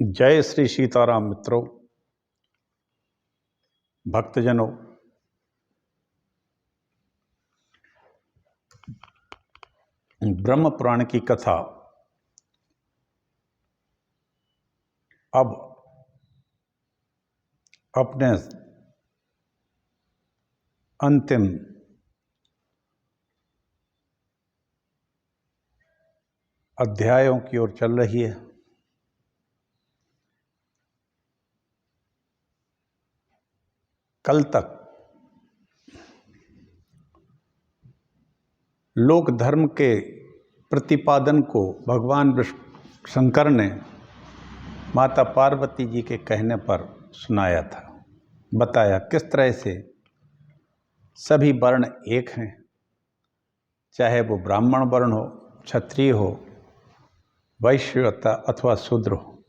जय श्री सीताराम मित्रों, भक्तजनों। ब्रह्म पुराण की कथा अब अपने अंतिम अध्यायों की ओर चल रही है। कल तक लोक धर्म के प्रतिपादन को भगवान शंकर ने माता पार्वती जी के कहने पर सुनाया था, बताया किस तरह से सभी वर्ण एक हैं, चाहे वो ब्राह्मण वर्ण हो, क्षत्रिय हो, वैश्य अथवा शूद्र हो,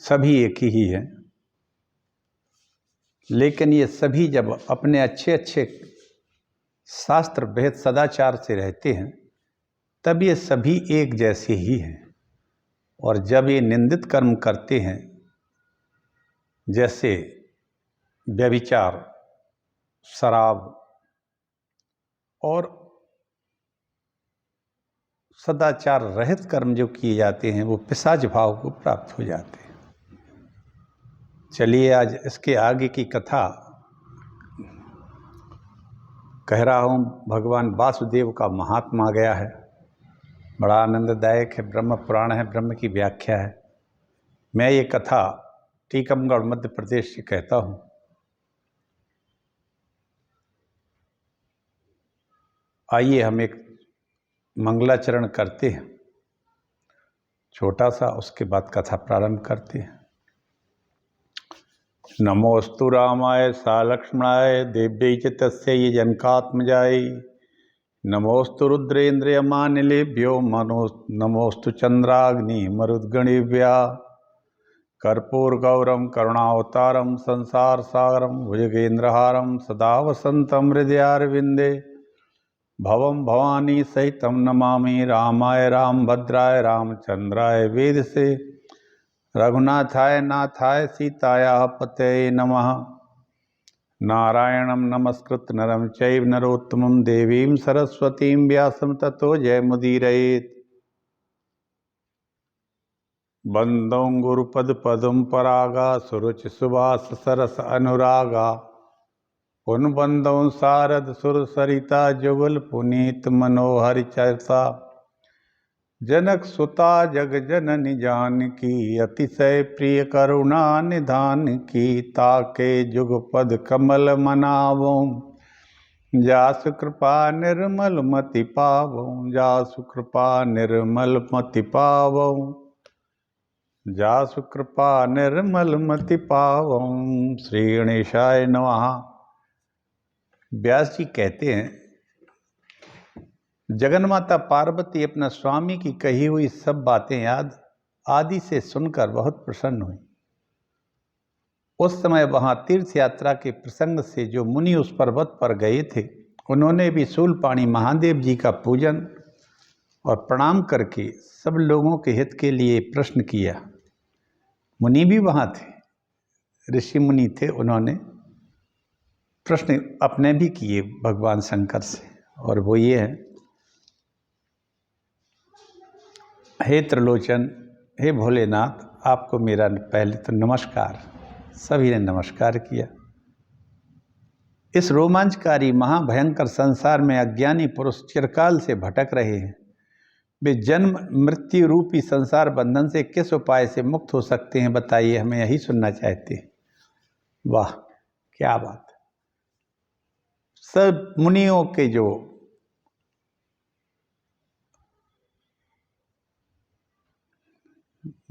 सभी एक ही हैं। लेकिन ये सभी जब अपने अच्छे अच्छे शास्त्र भेद सदाचार से रहते हैं तब ये सभी एक जैसे ही हैं। और जब ये निंदित कर्म करते हैं, जैसे व्यभिचार, शराब और सदाचार रहित कर्म जो किए जाते हैं, वो पिशाच भाव को प्राप्त हो जाते हैं। चलिए आज इसके आगे की कथा कह रहा हूँ। भगवान वासुदेव का महात्मा आ गया है, बड़ा आनंददायक है। ब्रह्म पुराण है, ब्रह्म की व्याख्या है। मैं ये कथा टीकमगढ़ मध्य प्रदेश से कहता हूँ। आइए हम एक मंगलाचरण करते हैं छोटा सा, उसके बाद कथा प्रारंभ करते हैं। नमोस्तु रामाय सालक्ष्मणाय देव्यै च तस्यै जनकात्मजाय। नमोस्तु रुद्रेन्द्रियमानिलेभ्यो नमोस्तु चंद्राग्नि मरुद्गणेभ्यः। कर्पूरगौरं करुणावतारं संसार सागरं भुजगेन्द्रहारं सदा वसन्तं हृदयारविन्दे। भवं भवानी सहितं नमामि रामाय रामभद्राय रामचंद्राय वेदसे। रघुनाथाय नाथाय सीतायाः पतये नमः। नारायणं नमस्कृत्य नरं चैव नरोत्तमं देवीं सरस्वतीं व्यासं ततो जयमुदीरयेत्। वन्दौ गुरुपदपदं परागा सुरुचि सुभाष सरस अनुरागा। पुन वन्दौ शारद सुर सरिता जुगल पुनीत मनोहरि चरिता। जनक सुता जग जननी जानकी अतिशय प्रिय करुणा निधान की। ताके जुगपद कमल मनावो जासु कृपा निर्मल मति पावो। जासु कृपा निर्मल मति पावो। जासु कृपा निर्मल मति पावो। श्री गणेशाय नमः। व्यास जी कहते हैं, जगन्माता पार्वती अपना स्वामी की कही हुई सब बातें याद आदि से सुनकर बहुत प्रसन्न हुई। उस समय वहां तीर्थ यात्रा के प्रसंग से जो मुनि उस पर्वत पर गए थे, उन्होंने भी शूलपाणी महादेव जी का पूजन और प्रणाम करके सब लोगों के हित के लिए प्रश्न किया। मुनि भी वहां थे, ऋषि मुनि थे, उन्होंने प्रश्न अपने भी किए भगवान शंकर से, और वो ये है, हे त्रिलोचन, हे भोलेनाथ, आपको मेरा पहले तो नमस्कार। सभी ने नमस्कार किया। इस रोमांचकारी महाभयंकर संसार में अज्ञानी पुरुष चिरकाल से भटक रहे हैं। वे जन्म मृत्यु रूपी संसार बंधन से किस उपाय से मुक्त हो सकते हैं, बताइए, हमें यही सुनना चाहते हैं। वाह, क्या बात। सब मुनियों के जो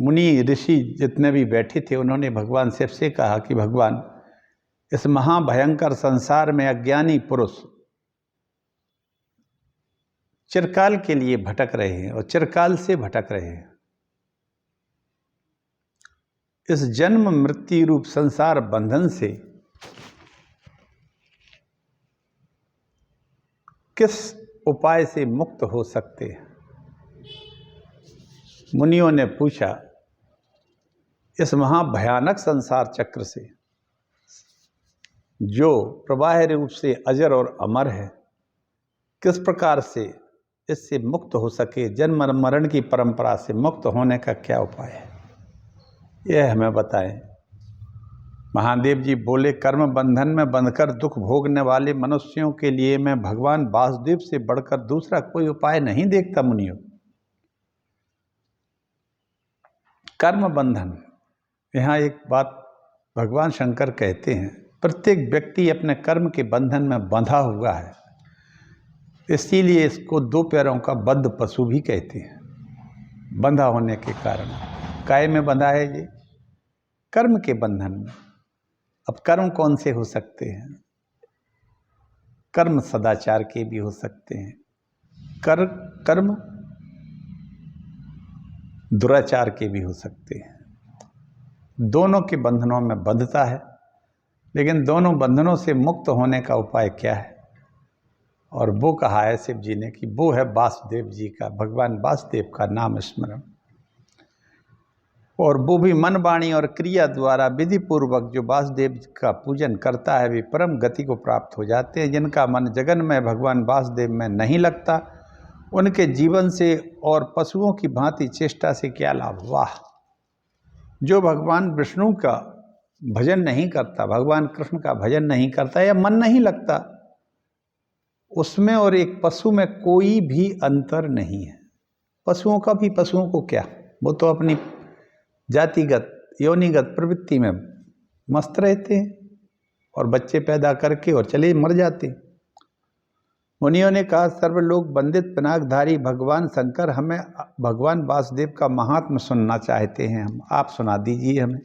मुनि ऋषि जितने भी बैठे थे, उन्होंने भगवान शिव से कहा कि भगवान, इस महाभयंकर संसार में अज्ञानी पुरुष चिरकाल के लिए भटक रहे हैं और चिरकाल से भटक रहे हैं। इस जन्म मृत्यु रूप संसार बंधन से किस उपाय से मुक्त हो सकते हैं। मुनियों ने पूछा इस महाभयानक संसार चक्र से, जो प्रवाह रूप से अजर और अमर है, किस प्रकार से इससे मुक्त हो सके, जन्म मरण की परंपरा से मुक्त होने का क्या उपाय है, यह हमें बताएं। महादेव जी बोले, कर्म बंधन में बंधकर दुख भोगने वाले मनुष्यों के लिए मैं भगवान वासुदेव से बढ़कर दूसरा कोई उपाय नहीं देखता मुनियों। कर्म बंधन, यहाँ एक बात भगवान शंकर कहते हैं, प्रत्येक व्यक्ति अपने कर्म के बंधन में बंधा हुआ है, इसीलिए इसको दो पैरों का बद्ध पशु भी कहते हैं। बंधा होने के कारण काय में बंधा है ये? कर्म के बंधन में। अब कर्म कौन से हो सकते हैं? कर्म सदाचार के भी हो सकते हैं, कर्म दुराचार के भी हो सकते हैं। दोनों के बंधनों में बंधता है, लेकिन दोनों बंधनों से मुक्त होने का उपाय क्या है? और वो कहा है शिव जी ने कि वो है वासुदेव जी का, भगवान वासुदेव का नाम स्मरण। और वो भी मन वाणी और क्रिया द्वारा विधि पूर्वक जो वासुदेव का पूजन करता है, वे परम गति को प्राप्त हो जाते हैं। जिनका मन जगन में भगवान वासुदेव में नहीं लगता, उनके जीवन से और पशुओं की भांति चेष्टा से क्या लाभ? वाह! जो भगवान विष्णु का भजन नहीं करता, भगवान कृष्ण का भजन नहीं करता, या मन नहीं लगता, उसमें और एक पशु में कोई भी अंतर नहीं है। पशुओं का भी, पशुओं को क्या, वो तो अपनी जातिगत योनिगत प्रवृत्ति में मस्त रहते हैं और बच्चे पैदा करके और चले मर जाते। मुनियों ने कहा, सर्वलोक वंदित पिनाकधारी भगवान शंकर हमें भगवान वासुदेव का महात्म सुनना चाहते हैं, हम आप सुना दीजिए हमें।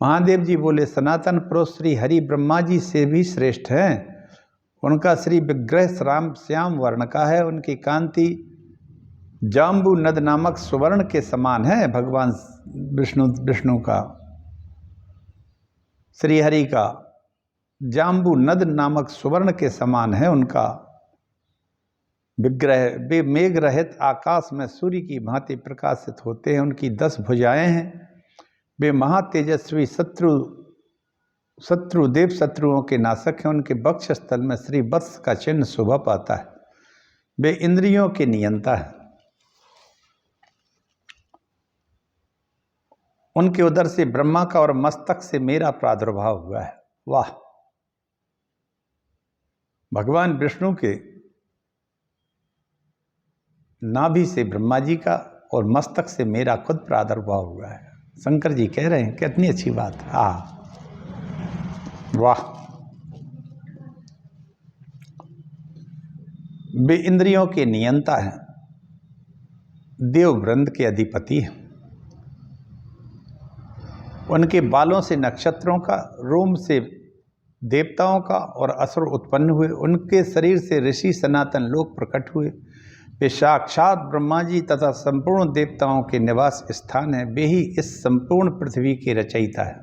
महादेव जी बोले, सनातन पुरुष श्री हरि ब्रह्मा जी से भी श्रेष्ठ हैं। उनका श्री विग्रह श्याम श्याम वर्ण का है, उनकी कांति जाम्बू नद नामक सुवर्ण के समान है। भगवान विष्णु का, श्री हरि का जाम्बू नद नामक सुवर्ण के समान है उनका विग्रह। वे मेघ रहित आकाश में सूर्य की भांति प्रकाशित होते हैं। उनकी 10 भुजाएं हैं। वे महातेजस्वी शत्रुदेव शत्रुओं के नाशक हैं। उनके वक्ष स्थल में श्री वत्स का चिन्ह शोभा पाता है। वे इंद्रियों के नियंता है। उनके उदर से ब्रह्मा का और मस्तक से मेरा प्रादुर्भाव हुआ है। वाह! भगवान विष्णु के नाभि से ब्रह्मा जी का और मस्तक से मेरा खुद प्रादुर्भाव हुआ है। शंकर जी कह रहे हैं, कितनी अच्छी बात है। वाह! वे इंद्रियों के नियंता हैं, देव वृंद के अधिपति हैं। उनके बालों से नक्षत्रों का, रोम से देवताओं का और असुर उत्पन्न हुए। उनके शरीर से ऋषि सनातन लोक प्रकट हुए। वे साक्षात ब्रह्मा जी तथा संपूर्ण देवताओं के निवास स्थान है। वे ही इस संपूर्ण पृथ्वी के रचयिता है।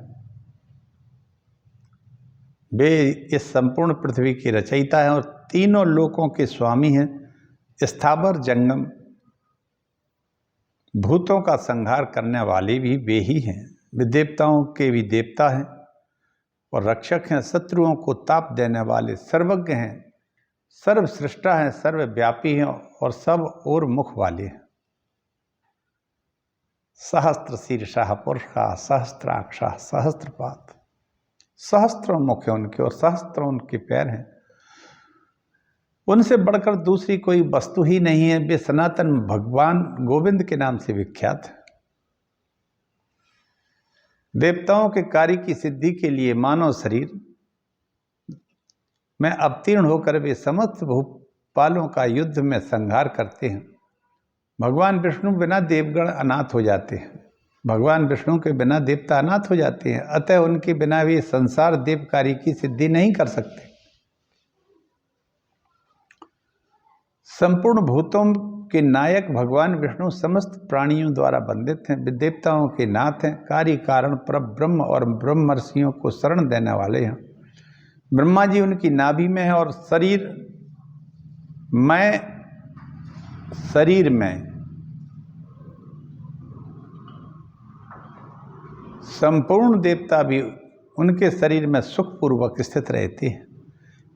वे इस संपूर्ण पृथ्वी के रचयिता हैं और तीनों लोकों के स्वामी हैं। स्थावर जंगम भूतों का संहार करने वाले भी वे ही हैं। वे देवताओं के भी देवता हैं और रक्षक हैं। शत्रुओं को ताप देने वाले सर्वज्ञ हैं, सर्वसृष्टा हैं, सर्वव्यापी हैं और सब और मुख वाले हैं। सहस्त्र शीर्षः पुरुषः सहस्त्राक्षः सहस्त्रपाद। सहस्त्रों मुख हैं उनके और सहस्त्रों उनके पैर हैं। उनसे बढ़कर दूसरी कोई वस्तु ही नहीं है। वे सनातन भगवान गोविंद के नाम से विख्यात है। देवताओं के कार्य की सिद्धि के लिए मानव शरीर में अवतीर्ण होकर वे समस्त भूपालों का युद्ध में संहार करते हैं। भगवान विष्णु बिना देवगण अनाथ हो जाते हैं। भगवान विष्णु के बिना देवता अनाथ हो जाते हैं। अतः उनके बिना वे संसार देव कार्य की सिद्धि नहीं कर सकते। संपूर्ण भूतों के नायक भगवान विष्णु समस्त प्राणियों द्वारा वंदित हैं। वे देवताओं के नाथ हैं, कार्य कारण पर ब्रह्म और ब्रह्मर्षियों को शरण देने वाले हैं। ब्रह्मा जी उनकी नाभि में है और शरीर संपूर्ण देवता भी उनके शरीर में सुखपूर्वक स्थित रहते हैं।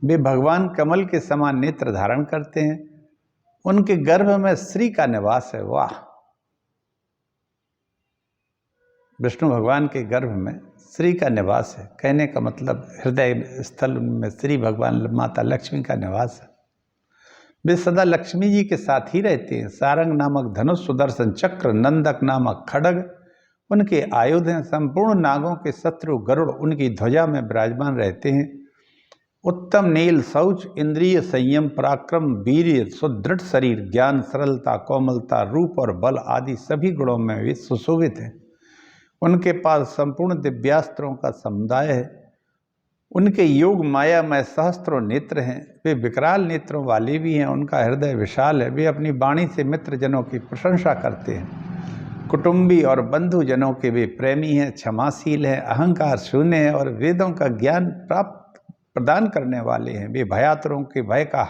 वे भगवान कमल के समान नेत्र धारण करते हैं। उनके गर्भ में श्री का निवास है। वाह! विष्णु भगवान के गर्भ में श्री का निवास है। कहने का मतलब हृदय स्थल में श्री भगवान माता लक्ष्मी का निवास है। वे सदा लक्ष्मी जी के साथ ही रहते हैं। सारंग नामक धनुष, सुदर्शन चक्र, नंदक नामक खड्ग उनके आयुध हैं। संपूर्ण नागों के शत्रु गरुड़ उनकी ध्वजा में विराजमान रहते हैं। उत्तम नील शौच, इंद्रिय संयम, पराक्रम, वीर्य, सुदृढ़ शरीर, ज्ञान, सरलता, कोमलता, रूप और बल आदि सभी गुणों में वे सुशोभित हैं। उनके पास संपूर्ण दिव्यास्त्रों का समुदाय है। उनके योग माया में सहस्त्रों नेत्र हैं। वे विकराल नेत्रों वाले भी हैं। उनका हृदय विशाल है। वे अपनी वाणी से मित्रजनों की प्रशंसा करते हैं। कुटुंबी और बंधुजनों के वे प्रेमी हैं, क्षमाशील हैं, अहंकार शून्य है और वेदों का ज्ञान प्राप्त प्रदान करने वाले हैं। वे भयातुरों के भय का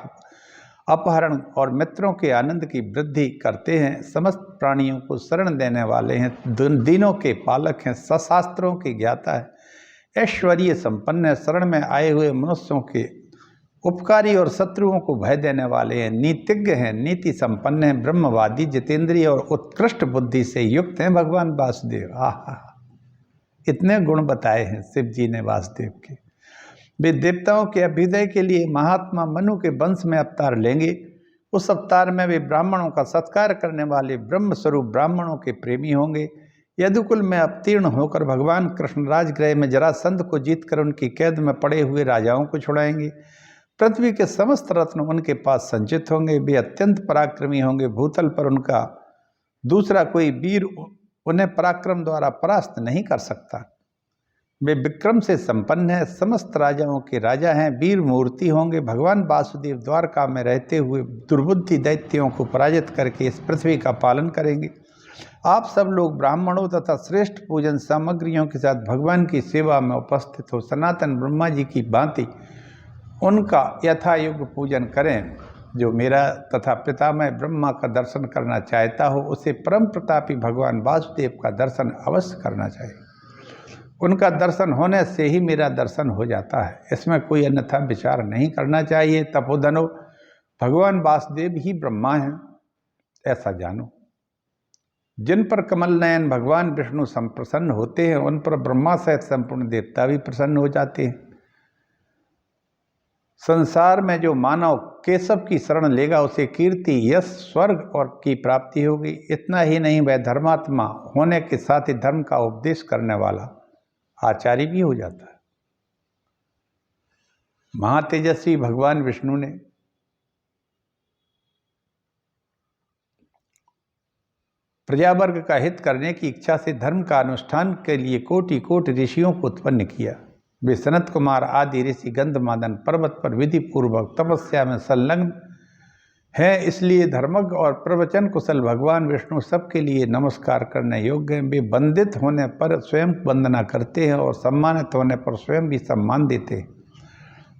अपहरण और मित्रों के आनंद की वृद्धि करते हैं। समस्त प्राणियों को शरण देने वाले हैं। दीनों के पालक हैं। शास्त्रों के ज्ञाता है। ऐश्वर्य संपन्न है। शरण में आए हुए मनुष्यों के उपकारी और शत्रुओं को भय देने वाले हैं। नीतिज्ञ हैं, नीति संपन्न हैं, ब्रह्मवादी, जितेंद्रिय और उत्कृष्ट बुद्धि से युक्त हैं भगवान वासुदेव। आहा! इतने गुण बताए हैं शिव जी ने वासुदेव के। वे देवताओं के अभ्युदय के लिए महात्मा मनु के वंश में अवतार लेंगे। उस अवतार में वे ब्राह्मणों का सत्कार करने वाले ब्रह्म स्वरूप ब्राह्मणों के प्रेमी होंगे। यदुकुल में अवतीर्ण होकर भगवान कृष्ण राजगृह में जरासंध को जीतकर उनकी कैद में पड़े हुए राजाओं को छुड़ाएंगे। पृथ्वी के समस्त रत्न उनके पास संचित होंगे। वे अत्यंत पराक्रमी होंगे। भूतल पर उनका दूसरा कोई वीर उन्हें पराक्रम द्वारा परास्त नहीं कर सकता। वे विक्रम से संपन्न हैं। समस्त राजाओं के राजा हैं। वीर मूर्ति होंगे। भगवान वासुदेव द्वारका में रहते हुए दुर्बुद्धि दैत्यों को पराजित करके इस पृथ्वी का पालन करेंगे। आप सब लोग ब्राह्मणों तथा श्रेष्ठ पूजन सामग्रियों के साथ भगवान की सेवा में उपस्थित हो सनातन ब्रह्मा जी की भांति उनका यथायोग्य पूजन करें। जो मेरा तथा पितामह ब्रह्मा का दर्शन करना चाहता हो उसे परम प्रतापी भगवान वासुदेव का दर्शन अवश्य करना चाहिए। उनका दर्शन होने से ही मेरा दर्शन हो जाता है। इसमें कोई अन्यथा विचार नहीं करना चाहिए। तपोधनो, भगवान वासुदेव ही ब्रह्मा हैं, ऐसा जानो। जिन पर कमल नयन भगवान विष्णु संप्रसन्न होते हैं उन पर ब्रह्मा सहित संपूर्ण देवता भी प्रसन्न हो जाते हैं। संसार में जो मानव केशव की शरण लेगा उसे कीर्ति, यश, स्वर्ग और की प्राप्ति होगी। इतना ही नहीं, वह धर्मात्मा होने के साथ ही धर्म का उपदेश करने वाला आचार्य भी हो जाता है। महातेजस्वी भगवान विष्णु ने प्रजावर्ग का हित करने की इच्छा से धर्म का अनुष्ठान के लिए कोटि कोटि ऋषियों को उत्पन्न किया। वे सनत कुमार आदि ऋषि गंधमादन पर्वत पर विधि पूर्वक तपस्या में संलग्न हैं। इसलिए धर्मज्ञ और प्रवचन कुशल भगवान विष्णु सबके लिए नमस्कार करने योग्य हैं। वे वंदित होने पर स्वयं वंदना करते हैं और सम्मानित होने पर स्वयं भी सम्मान देते हैं।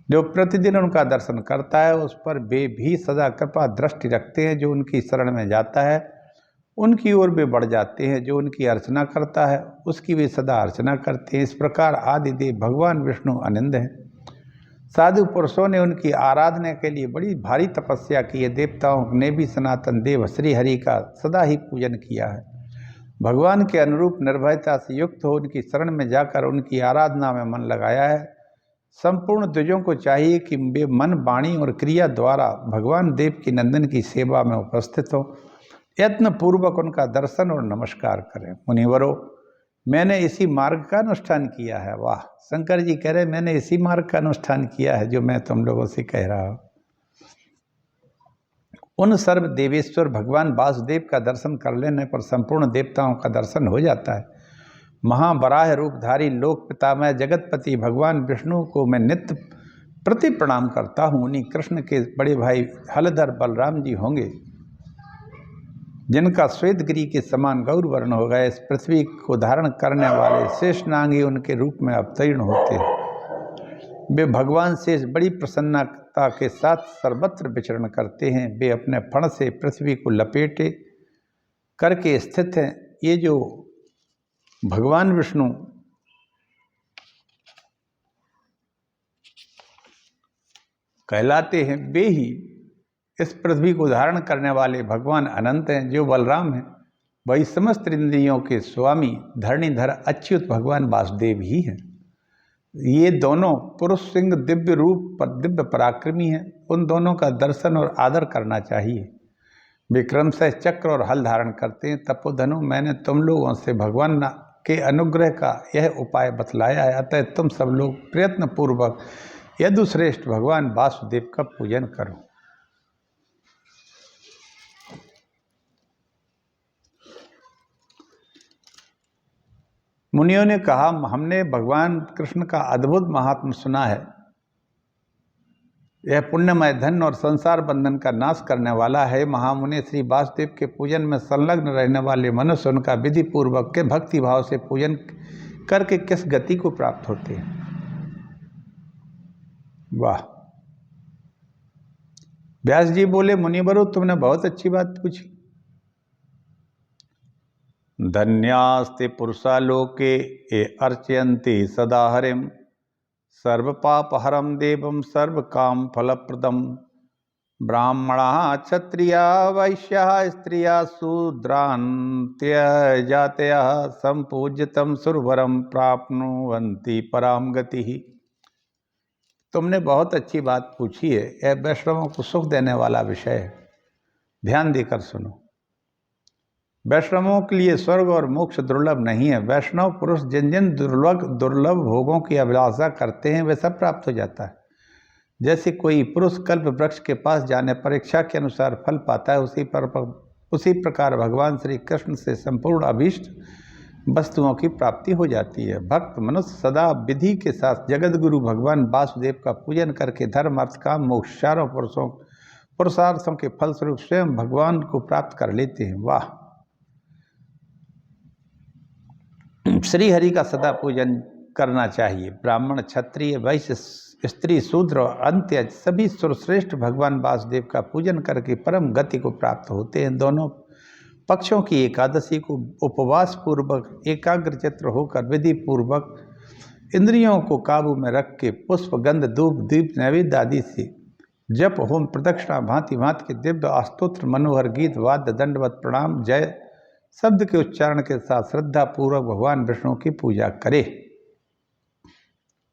जो प्रतिदिन उनका दर्शन करता है उस पर वे भी सदा कृपा दृष्टि रखते हैं। जो उनकी शरण में जाता है उनकी ओर वे बढ़ जाते हैं। जो उनकी अर्चना करता है उसकी वे सदा अर्चना करते हैं। इस प्रकार आदिदेव भगवान विष्णु आनंद हैं। साधु पुरुषों ने उनकी आराधना के लिए बड़ी भारी तपस्या की है। देवताओं ने भी सनातन देव श्री हरि का सदा ही पूजन किया है। भगवान के अनुरूप निर्भयता से युक्त हो उनकी शरण में जाकर उनकी आराधना में मन लगाया है। संपूर्ण द्विजों को चाहिए कि वे मन, वाणी और क्रिया द्वारा भगवान देव की नंदन की सेवा में उपस्थित हो, यत्न पूर्वक उनका दर्शन और नमस्कार करें। मुनिवरों, मैंने इसी मार्ग का अनुष्ठान किया है। वाह! शंकर जी कह रहे मैंने इसी मार्ग का अनुष्ठान किया है जो मैं तुम लोगों से कह रहा हूँ। उन सर्व देवेश्वर भगवान वासुदेव का दर्शन कर लेने पर संपूर्ण देवताओं का दर्शन हो जाता है। महावराह रूपधारी लोक पितामह जगतपति भगवान विष्णु को मैं नित्य प्रति प्रणाम करता हूँ। उन्हीं कृष्ण के बड़े भाई हलधर बलराम जी होंगे जिनका श्वेतगिरी के समान गौर वर्ण हो गए। इस पृथ्वी को धारण करने वाले शेषनाग ही उनके रूप में अवतीर्ण होते हैं। वे भगवान से बड़ी प्रसन्नता के साथ सर्वत्र विचरण करते हैं। वे अपने फण से पृथ्वी को लपेटे करके स्थित हैं। ये जो भगवान विष्णु कहलाते हैं, वे ही इस पृथ्वी को धारण करने वाले भगवान अनंत हैं। जो बलराम हैं वही समस्त इंद्रियों के स्वामी धरणीधर अच्युत भगवान वासुदेव ही हैं। ये दोनों पुरुष सिंह दिव्य रूप पर दिव्य पराक्रमी हैं। उन दोनों का दर्शन और आदर करना चाहिए। विक्रम से चक्र और हल धारण करते हैं। तपोधनु, मैंने तुम लोगों से भगवान के अनुग्रह का यह उपाय बतलाया है, अतः तुम सब लोग प्रयत्न पूर्वक यदुश्रेष्ठ भगवान वासुदेव का पूजन करो। मुनियों ने कहा, हमने भगवान कृष्ण का अद्भुत महात्म सुना है। यह पुण्यमय धन और संसार बंधन का नाश करने वाला है। महामुनि, श्री वासुदेव के पूजन में संलग्न रहने वाले मनुष्य उनका विधि पूर्वक के भक्ति भाव से पूजन करके किस गति को प्राप्त होते हैं। वाह! व्यास जी बोले, मुनिवरो, तुमने बहुत अच्छी बात पूछी। धन्यास्ते पुरुषा लोके ये अर्चयन्ति सदा हरिम सर्वपापहरम देवम सर्वकाम फलप्रदम ब्राह्मणा क्षत्रिया वैश्या स्त्रिया शूद्रान्त्यजातया संपूज्यतम सुरवरम प्राप्नुवन्ति पराम गति। तुमने बहुत अच्छी बात पूछी है। यह वैष्णवों को सुख देने वाला विषय है। ध्यान देकर सुनो। वैष्णवों के लिए स्वर्ग और मोक्ष दुर्लभ नहीं है। वैष्णव पुरुष जिन जिन दुर्लभ भोगों की अभिलाषा करते हैं वे सब प्राप्त हो जाता है। जैसे कोई पुरुष कल्प वृक्ष के पास जाने पर इच्छा के अनुसार फल पाता है, उसी प्रकार भगवान श्री कृष्ण से संपूर्ण अभीष्ट वस्तुओं की प्राप्ति हो जाती है। भक्त मनुष्य सदा विधि के साथ जगत गुरु भगवान वासुदेव का पूजन करके धर्म अर्थ काम मोक्ष चारों पुरुषार्थों के फलस्वरूप स्वयं भगवान को प्राप्त कर लेते हैं। वाह! श्री हरि का सदा पूजन करना चाहिए। ब्राह्मण, क्षत्रिय, वैश्य, स्त्री, शूद्र और अंत्य सभी सुरश्रेष्ठ भगवान वासुदेव का पूजन करके परम गति को प्राप्त होते हैं। दोनों पक्षों की एकादशी को उपवास पूर्वक एकाग्रचित्त होकर विधि पूर्वक इंद्रियों को काबू में रख के पुष्प, गंध, धूप, दीप, नैवेद्य आदि से जप, होम, प्रदक्षिणा, भांति भांति के दिव्य अस्तोत्र, मनोहर गीत, वाद्य, दंडवत प्रणाम, जय शब्द के उच्चारण के साथ श्रद्धा पूर्वक भगवान विष्णु की पूजा करे।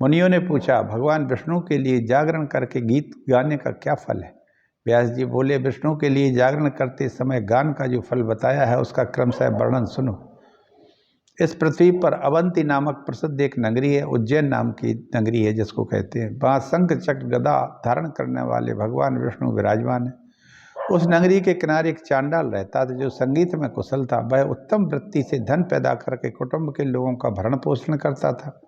मुनियों ने पूछा, भगवान विष्णु के लिए जागरण करके गीत गाने का क्या फल है? व्यास जी बोले, विष्णु के लिए जागरण करते समय गान का जो फल बताया है उसका क्रमशः वर्णन सुनो। इस पृथ्वी पर अवंती नामक प्रसिद्ध एक नगरी है, उज्जैन नाम की नगरी है जिसको कहते हैं। वहाँ शंख चक्र गदा धारण करने वाले भगवान विष्णु विराजमान है। उस नगरी के किनारे एक चांडाल रहता था जो संगीत में कुशल था। वह उत्तम वृत्ति से धन पैदा करके कुटुंब के लोगों का भरण पोषण करता था,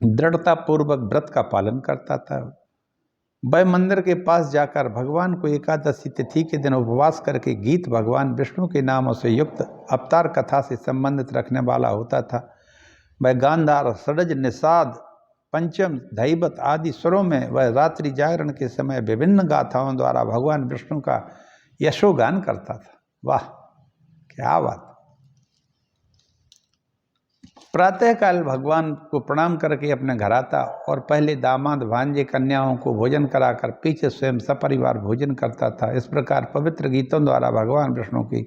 दृढ़ता पूर्वक व्रत का पालन करता था। वह मंदिर के पास जाकर भगवान को एकादशी तिथि के दिन उपवास करके गीत भगवान विष्णु के नामों से युक्त अवतार कथा से संबंधित रखने वाला होता था। वह गांधार, षडज, निषाद, पंचम, धैवत आदि स्वरों में वह रात्रि जागरण के समय विभिन्न गाथाओं द्वारा भगवान विष्णु का यशोगान करता था। वाह, क्या बात! प्रातःकाल भगवान को प्रणाम करके अपने घर आता और पहले दामाद, भांजे, कन्याओं को भोजन कराकर पीछे स्वयं सपरिवार भोजन करता था। इस प्रकार पवित्र गीतों द्वारा भगवान विष्णु की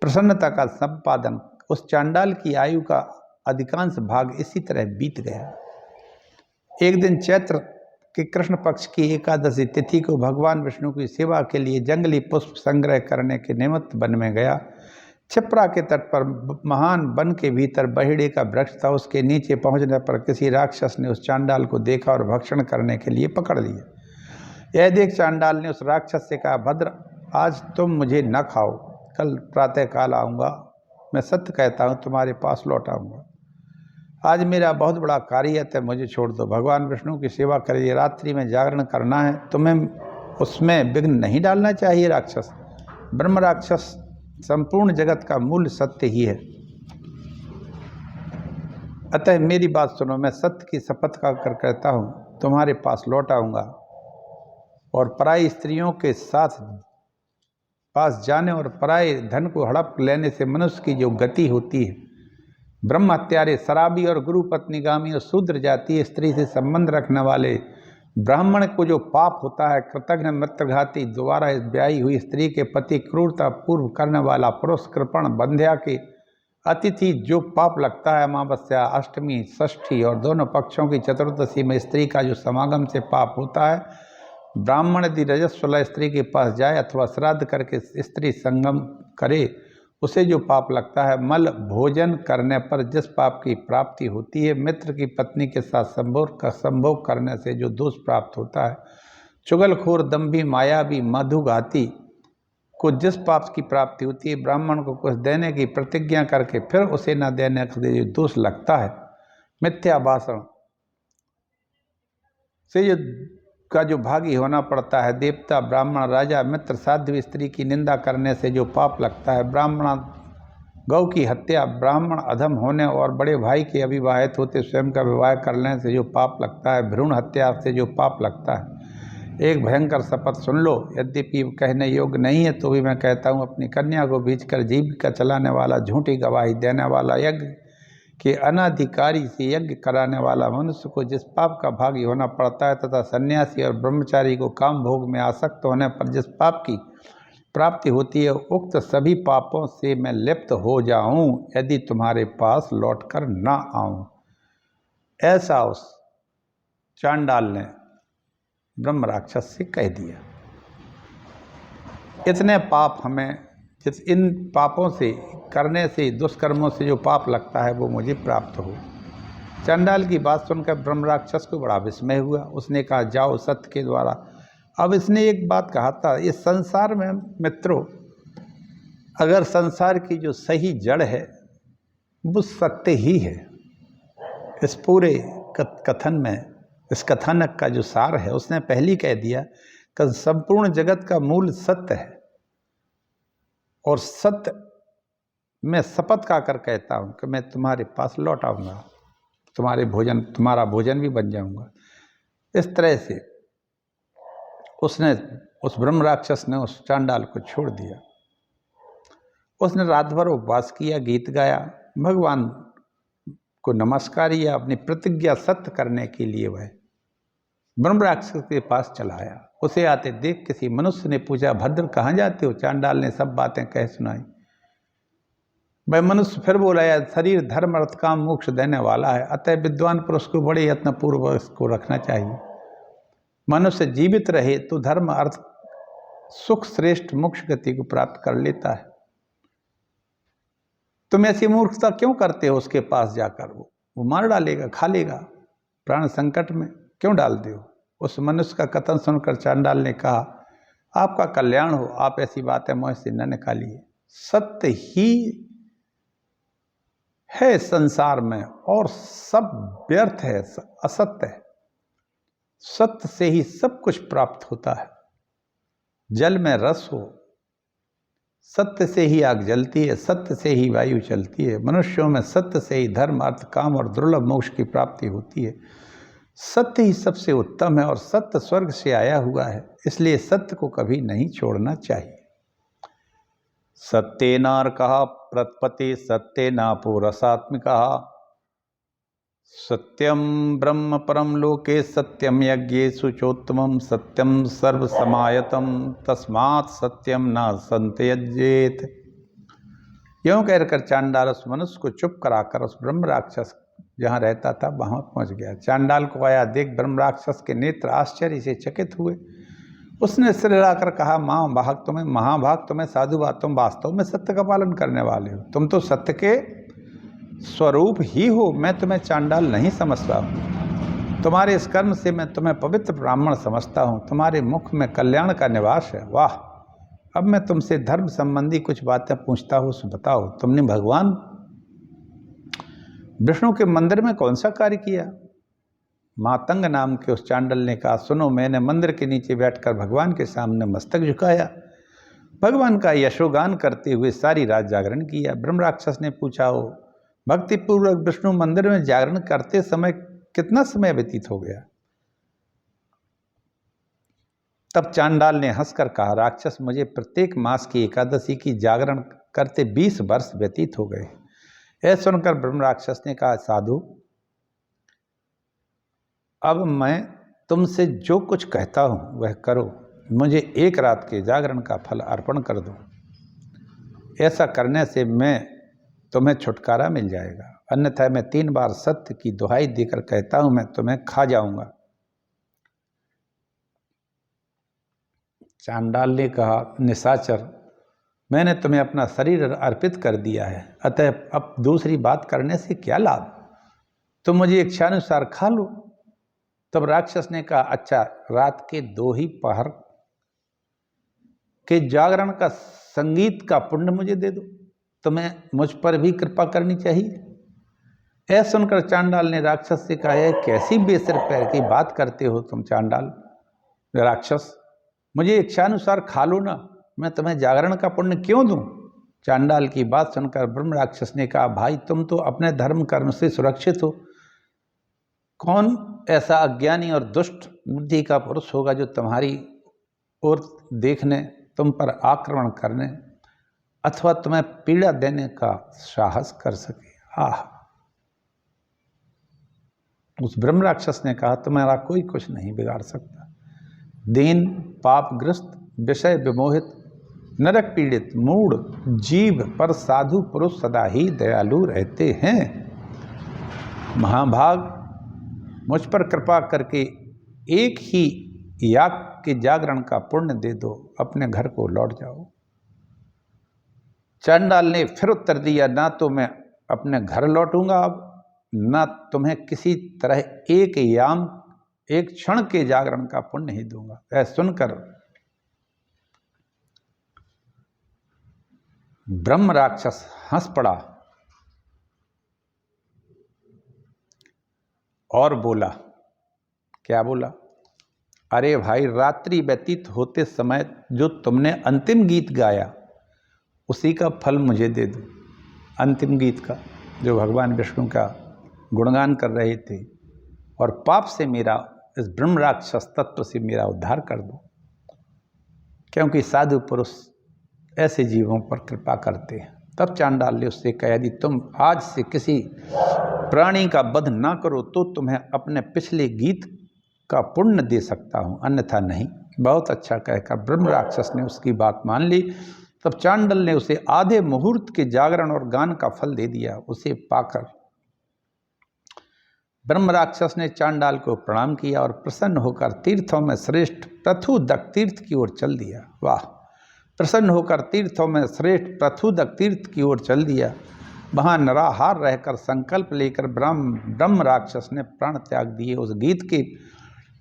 प्रसन्नता का संपादन उस चांडाल की आयु का अधिकांश भाग इसी तरह बीत गया। एक दिन चैत्र के कृष्ण पक्ष की एकादशी तिथि को भगवान विष्णु की सेवा के लिए जंगली पुष्प संग्रह करने के निमित्त वन में गया। छिप्रा के तट पर महान वन के भीतर बहेड़े का वृक्ष था। उसके नीचे पहुंचने पर किसी राक्षस ने उस चांडाल को देखा और भक्षण करने के लिए पकड़ लिया। यह देख चांडाल ने उस राक्षस से कहा, भद्र, आज तुम मुझे न खाओ, कल प्रातःकाल आऊँगा, मैं सत्य कहता हूँ तुम्हारे पास लौट आऊँगा। आज मेरा बहुत बड़ा कार्य है, तो मुझे छोड़ दो। भगवान विष्णु की सेवा करिए, रात्रि में जागरण करना है, तुम्हें उसमें विघ्न नहीं डालना चाहिए। राक्षस, ब्रह्म राक्षस संपूर्ण जगत का मूल सत्य ही है, अतः मेरी बात सुनो। मैं सत्य की शपथ का कर कहता हूँ, तुम्हारे पास लौट आऊँगा और पराई स्त्रियों के साथ पास जाने और पराये धन को हड़प लेने से मनुष्य की जो गति होती है ब्रह्म हत्यारे, शराबी और गुरु पत्नीगामी और शूद्र जातीय स्त्री से संबंध रखने वाले ब्राह्मण को जो पाप होता है, कृतघ्न, मित्रघाती, दोबारा ब्याही हुई स्त्री के पति क्रूरता पूर्व करने वाला पुरुष, कृपण, बंध्या के अतिथि जो पाप लगता है, अमावस्या, अष्टमी, षष्ठी और दोनों पक्षों की चतुर्दशी में स्त्री का जो समागम से पाप होता है, ब्राह्मण यदि रजस्वला स्त्री के पास जाए अथवा श्राद्ध करके स्त्री संगम करे उसे जो पाप लगता है, मल भोजन करने पर जिस पाप की प्राप्ति होती है, मित्र की पत्नी के साथ संभोग करने से जो दोष प्राप्त होता है, चुगलखोर, दंभी, मायावी, मधुघाती को जिस पाप की प्राप्ति होती है, ब्राह्मण को कुछ देने की प्रतिज्ञा करके फिर उसे न देने से जो दोष लगता है, मिथ्या भाषण से का जो भागी होना पड़ता है, देवता, ब्राह्मण, राजा, मित्र, साध्वी स्त्री की निंदा करने से जो पाप लगता है, ब्राह्मण गौ की हत्या, ब्राह्मण अधम होने और बड़े भाई के अविवाहित होते स्वयं का विवाह करने से जो पाप लगता है, भ्रूण हत्या से जो पाप लगता है। एक भयंकर शपथ सुन लो, यद्यपि कहने योग्य नहीं है तो भी मैं कहता हूँ, अपनी कन्या को बेचकर जीविका चलाने वाला, झूठी गवाही देने वाला, यज्ञ के अनाधिकारी से यज्ञ कराने वाला मनुष्य को जिस पाप का भागी होना पड़ता है, तथा सन्यासी और ब्रह्मचारी को काम भोग में आसक्त होने पर जिस पाप की प्राप्ति होती है, उक्त सभी पापों से मैं लिप्त हो जाऊं यदि तुम्हारे पास लौटकर ना आऊं। ऐसा उस चांडाल ने ब्रह्म राक्षस से कह दिया। इतने पाप हमें, जिस इन पापों से करने से, दुष्कर्मों से जो पाप लगता है वो मुझे प्राप्त हो। चांडाल की बात सुनकर ब्रह्म राक्षस को बड़ा विस्मय हुआ। उसने कहा, जाओ सत्य के द्वारा। अब इसने एक बात कहा था, इस संसार में मित्रों, अगर संसार की जो सही जड़ है वो सत्य ही है। इस पूरे कथन में, इस कथानक का जो सार है, उसने पहले कह दिया कि संपूर्ण जगत का मूल सत्य है, और सत्य मैं शपथ खाकर कहता हूँ कि मैं तुम्हारे पास लौट आऊँगा, तुम्हारा भोजन भी बन जाऊँगा। इस तरह से उस ब्रह्म राक्षस ने उस चांडाल को छोड़ दिया। उसने रात भर उपवास किया, गीत गाया, भगवान को नमस्कार किया, अपनी प्रतिज्ञा सत्य करने के लिए वह ब्रह्म राक्षस के पास चला आया। उसे आते देख किसी मनुष्य ने पूछा, भद्र कहाँ जाते हो? चांडाल ने सब बातें कह सुनाई। वह मनुष्य फिर बोला, यार शरीर धर्म अर्थ काम मोक्ष देने वाला है, अतः विद्वान पुरुष को बड़े यत्न पूर्वक इसको रखना चाहिए। मनुष्य जीवित रहे तो धर्म अर्थ सुख श्रेष्ठ मोक्ष गति को प्राप्त कर लेता है। तुम ऐसी मूर्खता क्यों करते हो? उसके पास जाकर वो मार डालेगा, खा लेगा, प्राण संकट में क्यों डालते हो? उस मनुष्य का कथन सुनकर चांडाल ने कहा, आपका कल्याण हो, आप ऐसी बातें मुझ से न निकालिए। सत्य ही है संसार में और सब व्यर्थ है, असत्य है। सत्य से ही सब कुछ प्राप्त होता है। जल में रस हो, सत्य से ही आग जलती है, सत्य से ही वायु चलती है। मनुष्यों में सत्य से ही धर्म अर्थ काम और दुर्लभ मोक्ष की प्राप्ति होती है। सत्य ही सबसे उत्तम है और सत्य स्वर्ग से आया हुआ है, इसलिए सत्य को कभी नहीं छोड़ना चाहिए। सत्येनार्कः प्रतपते सत्येनापो रसात्मिकः, सत्यम ब्रह्म परम लोके सत्यम यज्ञेषु चोत्तमं, सत्यम सर्वसमायतम तस्मात् सत्यम न संत्यजेत। यूँ कहकर चांडाल उस मनुष्य को चुप कराकर उस ब्रह्म राक्षस जहाँ रहता था वहाँ पहुँच गया। चांडाल को आया देख ब्रह्म राक्षस के नेत्र आश्चर्य से चकित हुए। उसने सिर हिलाकर कहा, महाभाग तुम्हें साधुवाद, तुम वास्तव में सत्य का पालन करने वाले हो, तुम तो सत्य के स्वरूप ही हो। मैं तुम्हें चांडाल नहीं समझता हूँ, तुम्हारे इस कर्म से मैं तुम्हें पवित्र ब्राह्मण समझता हूँ, तुम्हारे मुख में कल्याण का निवास है। वाह! अब मैं तुमसे धर्म संबंधी कुछ बातें पूछता हूँ, बताओ तुमने भगवान विष्णु के मंदिर में कौन सा कार्य किया? मातंग नाम के उस चांडाल ने कहा, सुनो, मैंने मंदिर के नीचे बैठकर भगवान के सामने मस्तक झुकाया, भगवान का यशोगान करते हुए सारी रात जागरण किया। ब्रह्म राक्षस ने पूछा, हो भक्तिपूर्वक विष्णु मंदिर में जागरण करते समय कितना समय व्यतीत हो गया? तब चांडाल ने हंसकर कहा, राक्षस, मुझे प्रत्येक मास की एकादशी की जागरण करते 20 वर्ष व्यतीत हो गए। यह सुनकर ब्रह्म राक्षस ने कहा, साधु, अब मैं तुमसे जो कुछ कहता हूँ वह करो, मुझे एक रात के जागरण का फल अर्पण कर दो। ऐसा करने से मैं तुम्हें छुटकारा मिल जाएगा, अन्यथा मैं 3 बार सत्य की दुहाई देकर कहता हूं मैं तुम्हें खा जाऊंगा। चांडाल ने कहा, निशाचर, मैंने तुम्हें अपना शरीर अर्पित कर दिया है, अतः अब दूसरी बात करने से क्या लाभ, तुम मुझे इच्छानुसार खा लो। तब राक्षस ने कहा, अच्छा, रात के 2 ही पहर के जागरण का संगीत का पुण्य मुझे दे दो, तुम्हें मुझ पर भी कृपा करनी चाहिए। ऐसा सुनकर चांडाल ने राक्षस से कहा, है कैसी बेसिर पैर की बात करते हो तुम चांडाल राक्षस, मुझे इच्छानुसार खा लो ना, मैं तुम्हें जागरण का पुण्य क्यों दूं। चांडाल की बात सुनकर ब्रह्म राक्षस ने कहा, भाई तुम तो अपने धर्म कर्म से सुरक्षित हो, कौन ऐसा अज्ञानी और दुष्ट बुद्धि का पुरुष होगा जो तुम्हारी ओर देखने, तुम पर आक्रमण करने अथवा तुम्हें पीड़ा देने का साहस कर सके। आह! उस ब्रह्म राक्षस ने कहा, तुम्हारा कोई कुछ नहीं बिगाड़ सकता। दीन, पापग्रस्त, विषय विमोहित, नरक पीड़ित, मूढ़ जीव पर साधु पुरुष सदा ही दयालु रहते हैं। महाभाग, मुझ पर कृपा करके एक ही याग के जागरण का पुण्य दे दो, अपने घर को लौट जाओ। चांडाल ने फिर उत्तर दिया, ना तो मैं अपने घर लौटूंगा अब, ना तुम्हें किसी तरह एक क्षण के जागरण का पुण्य ही दूंगा। ऐसा सुनकर ब्रह्म राक्षस हंस पड़ा और बोला, क्या बोला, अरे भाई, रात्रि व्यतीत होते समय जो तुमने अंतिम गीत गाया उसी का फल मुझे दे दो। अंतिम गीत का, जो भगवान विष्णु का गुणगान कर रहे थे, और पाप से मेरा, इस ब्रह्म राक्षस तत्व से मेरा उद्धार कर दो, क्योंकि साधु पुरुष ऐसे जीवों पर कृपा करते हैं। तब चांडाल ने उससे कहा, यदि तुम आज से किसी प्राणी का वध ना करो तो तुम्हें अपने पिछले गीत का पुण्य दे सकता हूं, अन्यथा नहीं। बहुत अच्छा कहकर ब्रह्म राक्षस ने उसकी बात मान ली। तब चांडाल ने उसे आधे मुहूर्त के जागरण और गान का फल दे दिया। उसे पाकर ब्रह्म राक्षस ने चांडाल को प्रणाम किया और प्रसन्न होकर तीर्थों में श्रेष्ठ पृथुदक तीर्थ की ओर चल दिया। वाह! प्रसन्न होकर तीर्थों में श्रेष्ठ पृथुदक तीर्थ की ओर चल दिया। वहां निराहार रहकर संकल्प लेकर ब्रह्म राक्षस ने प्राण त्याग दिए। उस गीत के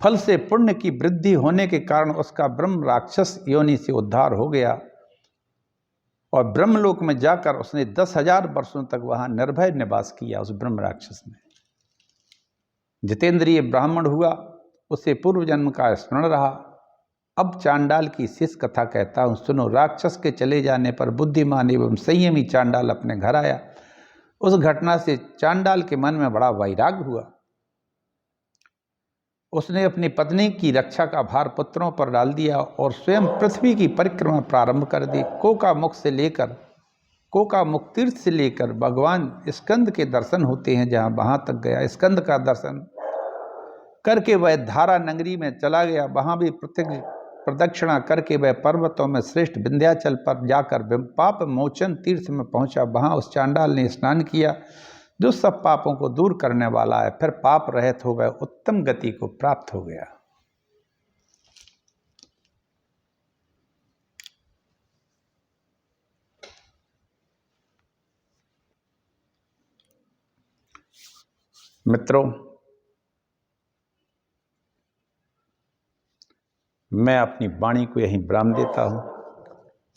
फल से पुण्य की वृद्धि होने के कारण उसका ब्रह्म राक्षस योनि से उद्धार हो गया और ब्रह्मलोक में जाकर उसने 10,000 वर्षों तक वहां निर्भय निवास किया। उस ब्रह्म राक्षस ने जितेंद्रिय ब्राह्मण हुआ, उसे पूर्व जन्म का स्मरण रहा। अब चांडाल की शेष कथा कहता हूं, सुनो। राक्षस के चले जाने पर बुद्धिमान एवं संयमी चांडाल अपने घर आया। उस घटना से चांडाल के मन में बड़ा वैराग्य हुआ। उसने अपनी पत्नी की रक्षा का भार पुत्रों पर डाल दिया और स्वयं पृथ्वी की परिक्रमा प्रारंभ कर दी। कोकामुख तीर्थ से लेकर भगवान स्कंद के दर्शन होते हैं, जहां वहां तक गया। स्कंद का दर्शन करके वह धारा नगरी में चला गया। वहां भी प्रदक्षिणा करके वह पर्वतों में श्रेष्ठ विंध्याचल पर जाकर पाप मोचन तीर्थ में पहुंचा। वहां उस चांडाल ने स्नान किया जो सब पापों को दूर करने वाला है। फिर पाप रहित हो वह उत्तम गति को प्राप्त हो गया। मित्रों, मैं अपनी वाणी को यहीं विराम देता हूँ।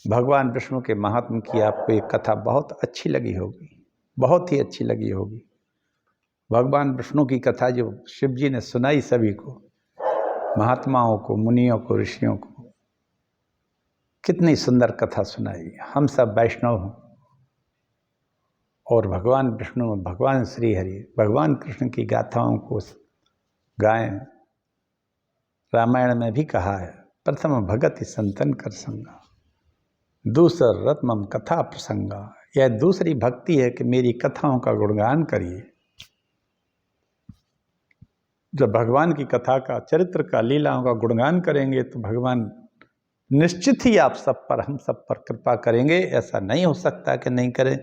भगवान विष्णु के महात्म की आपको एक कथा बहुत अच्छी लगी होगी, बहुत ही अच्छी लगी होगी। भगवान विष्णु की कथा जो शिव जी ने सुनाई सभी को, महात्माओं को, मुनियों को, ऋषियों को, कितनी सुंदर कथा सुनाई। हम सब वैष्णव हैं और भगवान विष्णु, भगवान श्री हरि, भगवान कृष्ण की गाथाओं को गाएं। रामायण में भी कहा है, प्रथम भगति संतन कर संगा, दूसर रत्मम कथा प्रसंगा, यह दूसरी भक्ति है कि मेरी कथाओं का गुणगान करिए। जब भगवान की कथा का, चरित्र का, लीलाओं का गुणगान करेंगे तो भगवान निश्चित ही आप सब पर, हम सब पर कृपा करेंगे। ऐसा नहीं हो सकता कि नहीं करें।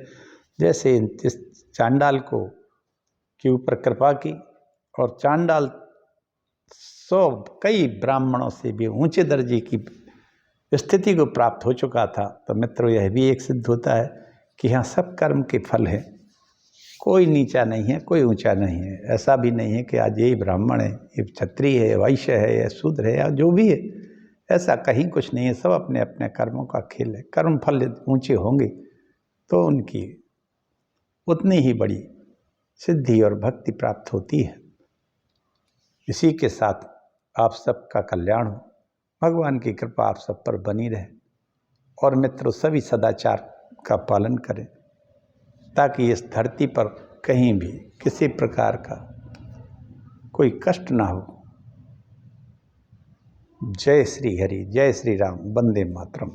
जैसे इस चांडाल को के ऊपर कृपा की, और चांडाल कई ब्राह्मणों से भी ऊंचे दर्जे की स्थिति को प्राप्त हो चुका था। तो मित्रों, यह भी एक सिद्ध होता है कि यहाँ सब कर्म के फल हैं, कोई नीचा नहीं है, कोई ऊंचा नहीं है। ऐसा भी नहीं है कि आज यही ब्राह्मण है, ये क्षत्रिय है, वैश्य है, या शूद्र है, या जो भी है, ऐसा कहीं कुछ नहीं है। सब अपने अपने कर्मों का खेल है। कर्म फल ऊंचे होंगे तो उनकी उतनी ही बड़ी सिद्धि और भक्ति प्राप्त होती है। इसी के साथ आप सबका कल्याण हो, भगवान की कृपा आप सब पर बनी रहे, और मित्रों सभी सदाचार का पालन करें ताकि इस धरती पर कहीं भी किसी प्रकार का कोई कष्ट ना हो। जय श्री हरि, जय श्री राम, वंदे मातरम।